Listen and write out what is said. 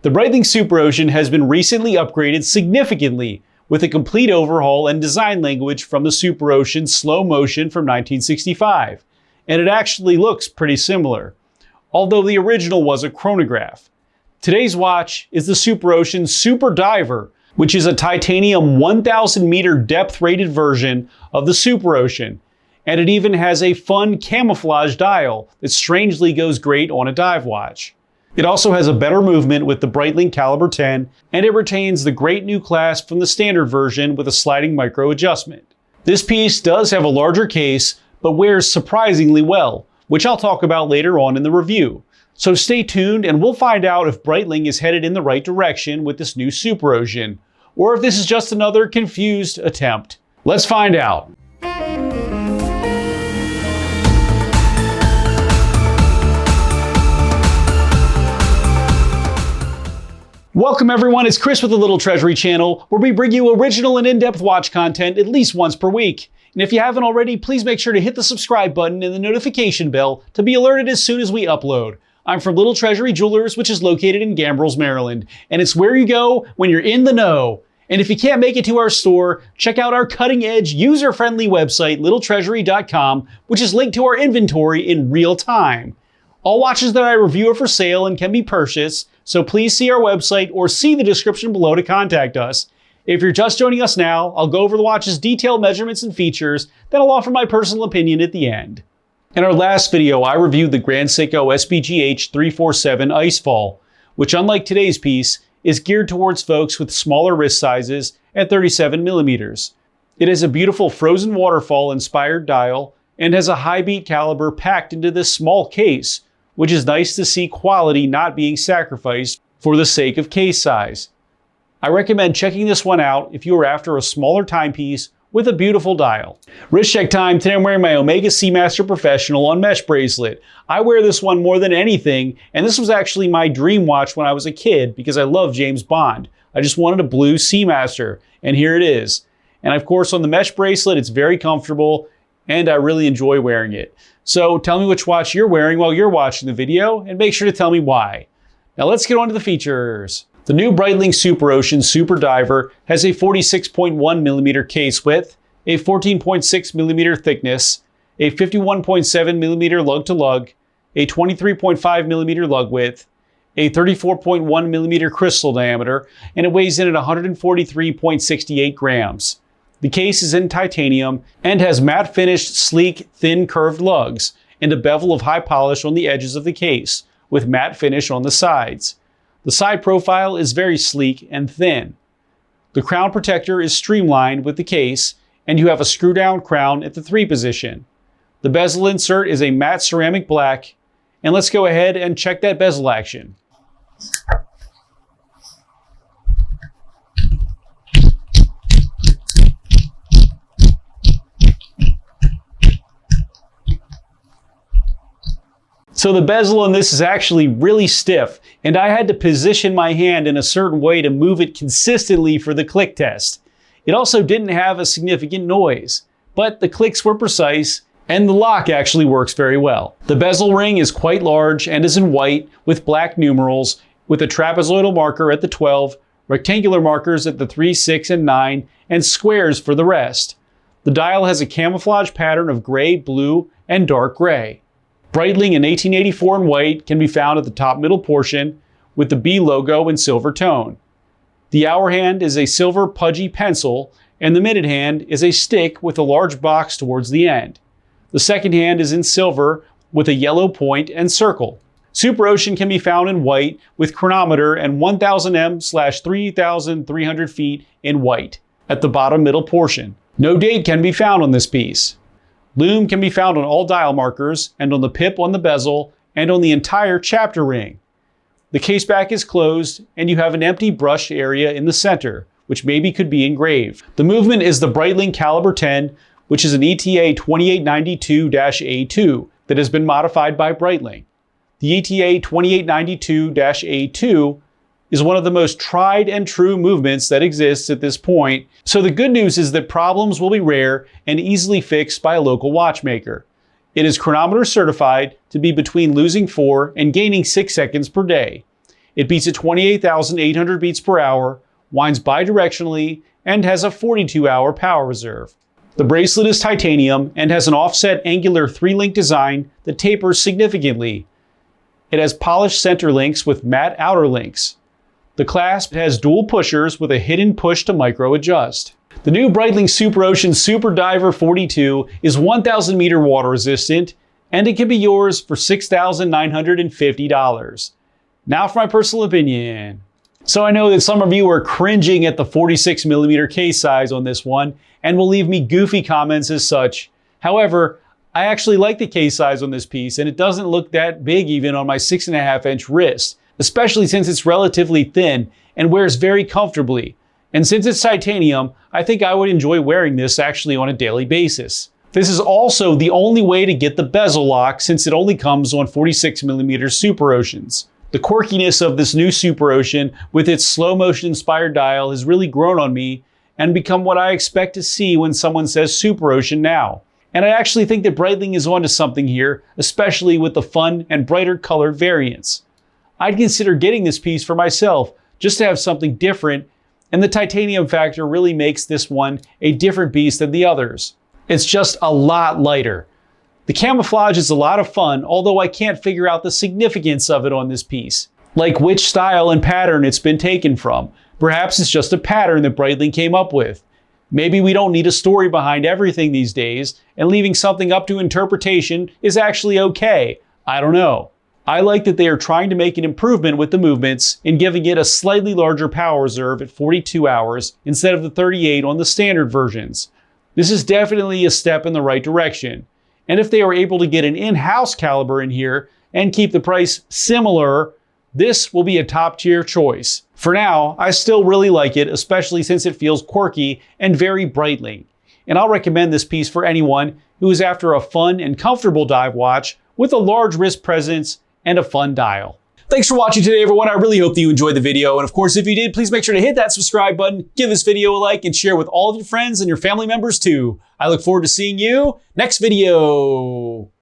The Breitling Superocean has been recently upgraded significantly with a complete overhaul and design language from the Superocean Slow Motion from 1965, and it actually looks pretty similar, although the original was a chronograph. Today's watch is the Superocean Super Diver, which is a titanium 1,000 meter depth rated version of the Superocean, and it even has a fun camouflage dial that strangely goes great on a dive watch. It also has a better movement with the Breitling Caliber 10, and it retains the great new clasp from the standard version with a sliding micro adjustment. This piece does have a larger case, but wears surprisingly well, which I'll talk about later on in the review. So stay tuned and we'll find out if Breitling is headed in the right direction with this new Superocean, or if this is just another confused attempt. Let's find out. Welcome everyone, it's Chris with the Little Treasury channel, where we bring you original and in-depth watch content at least once per week. And if you haven't already, please make sure to hit the subscribe button and the notification bell to be alerted as soon as we upload. I'm from Little Treasury Jewelers, which is located in Gambrills, Maryland, and it's where you go when you're in the know. And if you can't make it to our store, check out our cutting-edge, user-friendly website, littletreasury.com, which is linked to our inventory in real time. All watches that I review are for sale and can be purchased, so please see our website or see the description below to contact us. If you're just joining us now, I'll go over the watch's detailed measurements and features, then I'll offer my personal opinion at the end. In our last video, I reviewed the Grand Seiko SPGH 347 Icefall, which unlike today's piece, is geared towards folks with smaller wrist sizes at 37mm. It has a beautiful frozen waterfall inspired dial and has a high beat caliber packed into this small case, which is nice to see quality not being sacrificed for the sake of case size. I recommend checking this one out if you are after a smaller timepiece with a beautiful dial. Wrist check time. Today I'm wearing my Omega Seamaster Professional on mesh bracelet. I wear this one more than anything, and this was actually my dream watch when I was a kid because I love James Bond. I just wanted a blue Seamaster, and here it is. And of course on the mesh bracelet, it's very comfortable, and I really enjoy wearing it. So tell me which watch you're wearing while you're watching the video, and make sure to tell me why. Now let's get on to the features. The new Breitling Superocean Super Diver has a 46.1mm case width, a 14.6mm thickness, a 51.7mm lug-to-lug, a 23.5mm lug width, a 34.1mm crystal diameter, and it weighs in at 143.68 grams. The case is in titanium and has matte finished, sleek, thin curved lugs and a bevel of high polish on the edges of the case with matte finish on the sides. The side profile is very sleek and thin. The crown protector is streamlined with the case, and you have a screw down crown at the 3 position. The bezel insert is a matte ceramic black, and let's go ahead and check that bezel action. So the bezel on this is actually really stiff, and I had to position my hand in a certain way to move it consistently for the click test. It also didn't have a significant noise, but the clicks were precise, and the lock actually works very well. The bezel ring is quite large and is in white with black numerals, with a trapezoidal marker at the 12, rectangular markers at the 3, 6, and 9, and squares for the rest. The dial has a camouflage pattern of gray, blue, and dark gray. Breitling in 1884 in white can be found at the top middle portion with the B logo in silver tone. The hour hand is a silver pudgy pencil, and the minute hand is a stick with a large box towards the end. The second hand is in silver with a yellow point and circle. Superocean can be found in white with chronometer and 1000 m/3300 feet in white at the bottom middle portion. No date can be found on this piece. Lume can be found on all dial markers and on the pip on the bezel and on the entire chapter ring. The case back is closed and you have an empty brushed area in the center, which maybe could be engraved. The movement is the Breitling Caliber 10, which is an ETA 2892-A2 that has been modified by Breitling. The ETA 2892-A2 is one of the most tried and true movements that exists at this point, so the good news is that problems will be rare and easily fixed by a local watchmaker. It is chronometer certified to be between losing 4 and gaining 6 seconds per day. It beats at 28,800 beats per hour, winds bidirectionally, and has a 42-hour power reserve. The bracelet is titanium and has an offset angular 3-link design that tapers significantly. It has polished center links with matte outer links. The clasp has dual pushers with a hidden push to micro adjust. The new Breitling Superocean Super Diver 42 is 1,000 meter water resistant, and it can be yours for $6,950. Now for my personal opinion. So I know that some of you are cringing at the 46mm case size on this one and will leave me goofy comments as such. However, I actually like the case size on this piece, and it doesn't look that big even on my 6.5-inch wrist, especially since it's relatively thin and wears very comfortably. And since it's titanium, I think I would enjoy wearing this actually on a daily basis. This is also the only way to get the bezel lock since it only comes on 46mm Superoceans. The quirkiness of this new Superocean with its slow motion inspired dial has really grown on me and become what I expect to see when someone says Superocean now. And I actually think that Breitling is onto something here, especially with the fun and brighter color variants. I'd consider getting this piece for myself just to have something different, and the titanium factor really makes this one a different beast than the others. It's just a lot lighter. The camouflage is a lot of fun, although I can't figure out the significance of it on this piece. Like which style and pattern it's been taken from. Perhaps it's just a pattern that Breitling came up with. Maybe we don't need a story behind everything these days, and leaving something up to interpretation is actually okay. I don't know. I like that they are trying to make an improvement with the movements in giving it a slightly larger power reserve at 42 hours instead of the 38 on the standard versions. This is definitely a step in the right direction. And if they are able to get an in-house caliber in here and keep the price similar, this will be a top-tier choice. For now, I still really like it, especially since it feels quirky and very Breitling. And I'll recommend this piece for anyone who is after a fun and comfortable dive watch with a large wrist presence and a fun dial. Thanks for watching today, everyone. I really hope that you enjoyed the video. And of course, if you did, please make sure to hit that subscribe button, give this video a like, and share with all of your friends and your family members too. I look forward to seeing you next video.